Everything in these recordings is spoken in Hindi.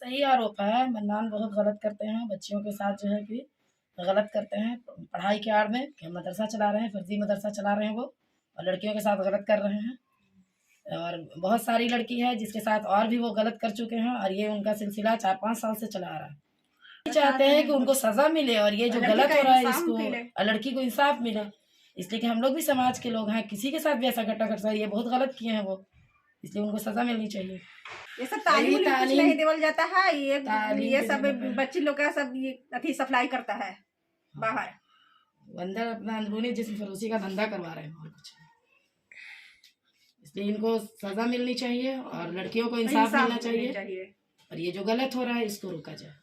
सही आरोप है। मन्नान बहुत गलत करते हैं, बच्चियों के साथ जो है कि गलत करते हैं पढ़ाई के आड़ में कि मदरसा चला रहे हैं, फर्जी मदरसा चला रहे हैं वो, और लड़कियों के साथ गलत कर रहे हैं। और बहुत सारी लड़की है जिसके साथ और भी वो गलत कर चुके हैं, और ये उनका सिलसिला 4-5 साल से चला आ रहा है। चाहते हैं कि उनको सजा मिले और ये जो गलत हो रहा है इसको लड़की को इंसाफ मिले, इसलिए कि हम लोग भी समाज के लोग हैं, किसी के साथ भी ऐसा घटना घट सकता है। ये बहुत गलत किए हैं वो, इसलिए उनको सजा मिलनी चाहिए। ये सब तालीम कुछ नहीं देवल जाता है। ये सब बच्ची लोग का सब ये अथी सप्लाई करता है बाहर, अंदर अपना अंदरूनी जिस्म फरोशी का धंधा करवा रहे हैं और कुछ। इसलिए इनको सजा मिलनी चाहिए और लड़कियों को इंसाफ मिलना चाहिए, और ये जो गलत हो रहा है इसको रोका जाए।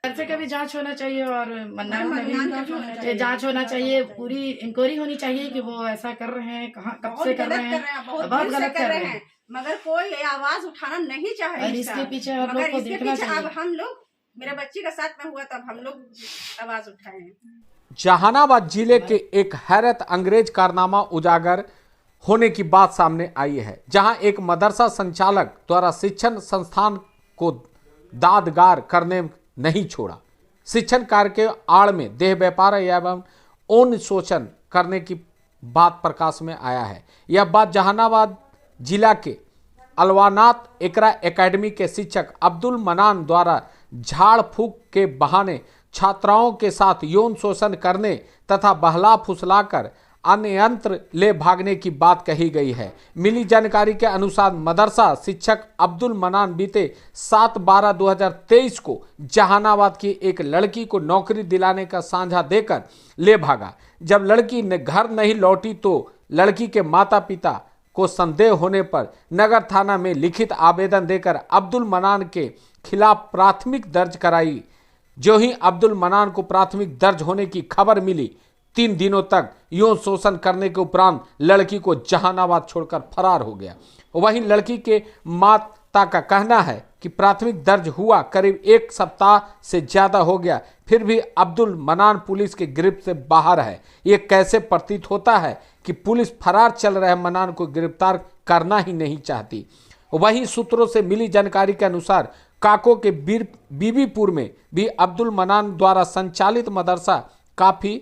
से का भी जांच होना चाहिए और मन्नान का भी जांच होना चाहिए, पूरी इंक्वायरी होनी चाहिए कि वो ऐसा कर रहे हैं, कहाँ कब से कर रहे हैं, बहुत गलत कर रहे हैं, मगर कोई आवाज उठाना नहीं चाह रहा है। इसके पीछे हम लोग को देखना चाहिए। अब हम लोग, मेरे बच्ची का साथ में हुआ तब हम लोग आवाज उठाए हैं। जहानाबाद जिले के एक हैरत अंग्रेज कारनामा उजागर होने की बात सामने आई है, जहां एक मदरसा संचालक द्वारा शिक्षण संस्थान को दादगार करने नहीं छोड़ा। शिक्षण कार्य के आड़ में देह व्यापार एवं यौन शोषण करने की बात प्रकाश में आया है। यह बात जहानाबाद जिला के अलवानात एकरा एकेडमी के शिक्षक अब्दुल मनान द्वारा झाड़ फूक के बहाने छात्राओं के साथ यौन शोषण करने तथा बहला फुसलाकर अन्यंत्र ले भागने की बात कही गई है। मिली जानकारी के अनुसार मदरसा शिक्षक अब्दुल मनान बीते 7/12/2023 को जहानाबाद की एक लड़की को नौकरी दिलाने का सांझा देकर ले भागा। जब लड़की ने घर नहीं लौटी तो लड़की के माता पिता को संदेह होने पर नगर थाना में लिखित आवेदन देकर अब्दुल मनान के खिलाफ प्राथमिक दर्ज कराई। जो ही अब्दुल मनान को प्राथमिक दर्ज होने की खबर मिली, 3 दिनों तक यौन शोषण करने के उपरांत लड़की को जहानाबाद छोड़कर फरार हो गया। वहीं लड़की के माता का कहना है कि प्राथमिक दर्ज हुआ करीब 1 सप्ताह से ज्यादा हो गया, फिर भी अब्दुल मनान पुलिस के गिरफ्त से बाहर है। ये कैसे प्रतीत होता है कि पुलिस फरार चल रहे मनान को गिरफ्तार करना ही नहीं चाहती। वहीं सूत्रों से मिली जानकारी के अनुसार काको के बीबीपुर में भी अब्दुल मनान द्वारा संचालित मदरसा काफी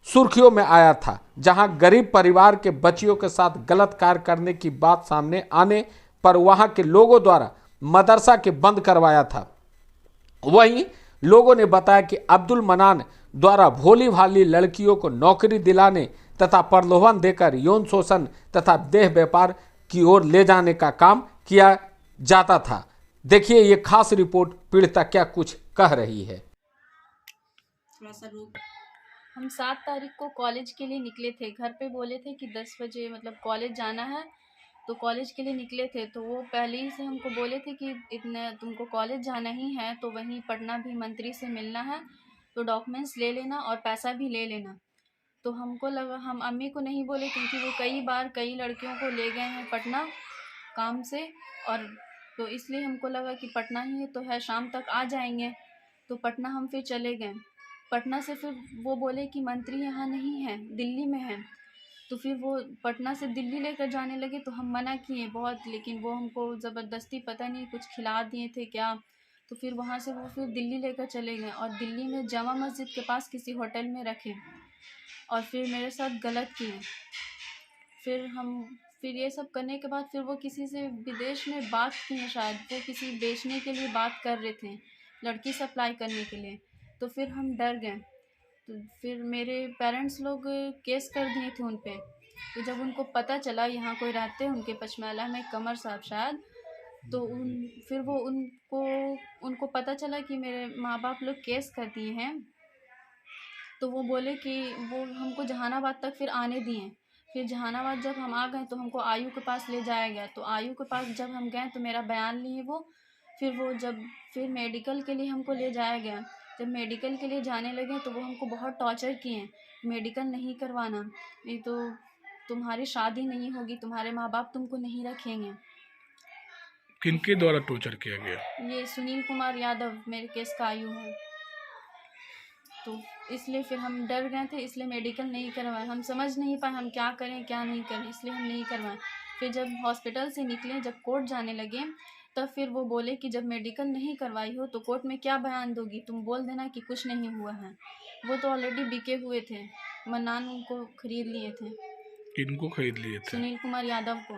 सुर्खियों में आया था, जहां गरीब परिवार के बच्चियों के साथ गलत कार्य करने की बात सामने आने पर वहां के लोगों द्वारा मदरसा के बंद करवाया था। वहीं लोगों ने बताया कि अब्दुल मनान द्वारा भोली भाली लड़कियों को नौकरी दिलाने तथा प्रलोभन देकर यौन शोषण तथा देह व्यापार की ओर ले जाने का काम किया जाता था। देखिए ये खास रिपोर्ट पीड़िता क्या कुछ कह रही है। हम 7 तारीख को कॉलेज के लिए निकले थे। घर पे बोले थे कि 10 बजे मतलब कॉलेज जाना है, तो कॉलेज के लिए निकले थे। तो वो पहले ही से हमको बोले थे कि इतने तुमको कॉलेज जाना ही है तो वहीं पटना भी मंत्री से मिलना है, तो डॉक्यूमेंट्स ले लेना और पैसा भी ले लेना। तो हमको लगा, हम अम्मी को नहीं बोले क्योंकि वो कई बार कई लड़कियों को ले गए हैं पटना काम से, और तो इसलिए हमको लगा कि पटना ही तो है, शाम तक आ जाएंगे। तो पटना हम फिर चले गए। पटना से फिर वो बोले कि मंत्री यहाँ नहीं है, दिल्ली में है। तो फिर वो पटना से दिल्ली लेकर जाने लगे, तो हम मना किए बहुत, लेकिन वो हमको ज़बरदस्ती पता नहीं कुछ खिला दिए थे क्या। तो फिर वहाँ से वो फिर दिल्ली लेकर चले गए और दिल्ली में जामा मस्जिद के पास किसी होटल में रखे और फिर मेरे साथ गलत किए। फिर ये सब करने के बाद फिर वो किसी से विदेश में बात किए, शायद वो किसी बेचने के लिए बात कर रहे थे, लड़की सप्लाई करने के लिए। तो फिर हम डर गए। तो फिर मेरे पेरेंट्स लोग केस कर दिए थे उन पे। तो जब उनको पता चला, यहाँ कोई रहते हैं उनके पचमैला में, कमर साहब शायद, तो फिर वो उनको पता चला कि मेरे माँ बाप लोग केस कर दिए हैं। तो वो बोले कि वो हमको जहानाबाद तक फिर आने दिए। फिर जहानाबाद जब हम आ गए तो हमको आयु के पास ले जाया गया। तो आयु के पास जब हम गए तो मेरा बयान लिए वो। फिर मेडिकल के लिए हमको ले जाया गया। जब मेडिकल के लिए जाने लगे तो वो हमको बहुत टॉर्चर किए, मेडिकल नहीं करवाना, नहीं तो तुम्हारी शादी नहीं होगी, तुम्हारे माँ बाप तुमको नहीं रखेंगे। किनके द्वारा टॉर्चर किया गया? ये सुनील कुमार यादव मेरे केस का आयु है। तो इसलिए फिर हम डर गए थे, इसलिए मेडिकल नहीं करवाए। हम समझ नहीं पाए हम क्या करें क्या नहीं करें, इसलिए हम नहीं करवाए। फिर जब हॉस्पिटल से निकले, जब कोर्ट जाने लगे तब फिर वो बोले कि जब मेडिकल नहीं करवाई हो तो कोर्ट में क्या बयान दोगी, तुम बोल देना कि कुछ नहीं हुआ है। वो तो ऑलरेडी बिके हुए थे, मन्नान उनको खरीद लिए थे, किनको खरीद लिए थे? सुनील कुमार यादव को।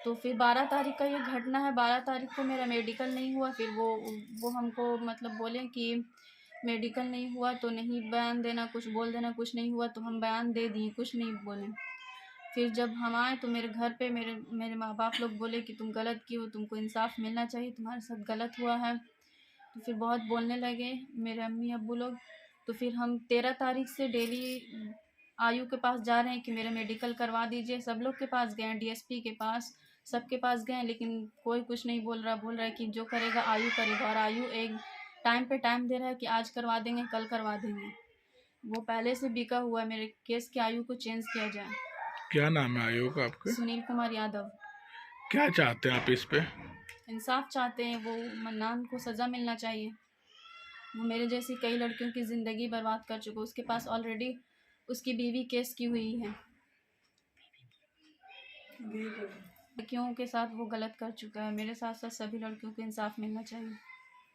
तो फिर 12 तारीख का ये घटना है, 12 तारीख को मेरा मेडिकल नहीं हुआ। फिर वो हमको मतलब बोले कि मेडिकल नहीं हुआ तो नहीं बयान देना, कुछ बोल देना कुछ नहीं हुआ। तो हम बयान दे दिए, कुछ नहीं बोले। फिर जब हम आए तो मेरे घर पे मेरे माँ बाप लोग बोले कि तुम गलत की हो, तुमको इंसाफ मिलना चाहिए, तुम्हारे साथ गलत हुआ है। तो फिर बहुत बोलने लगे मेरे अम्मी अब्बू लोग। तो फिर हम 13 तारीख से डेली आयु के पास जा रहे हैं कि मेरा मेडिकल करवा दीजिए। सब लोग के पास गए, डीएसपी के पास, सबके पास गए, लेकिन कोई कुछ नहीं बोल रहा। बोल रहा है कि जो करेगा आयु करेगा, और आयु एक टाइम पे टाइम दे रहा है कि आज करवा देंगे, कल करवा देंगे। वो पहले से बिका हुआ है, मेरे केस की आयु को चेंज किया जाए। क्या नाम है आयोग आपके? सुनील कुमार यादव। क्या चाहते हैं आप इस पे? इंसाफ चाहते हैं, वो मन्नान को सज़ा मिलना चाहिए। वो मेरे जैसी कई लड़कियों की ज़िंदगी बर्बाद कर चुका। उसके पास ऑलरेडी उसकी बीवी केस की हुई है, लड़कियों के साथ वो गलत कर चुका है। मेरे साथ साथ सभी लड़कियों को इंसाफ मिलना चाहिए।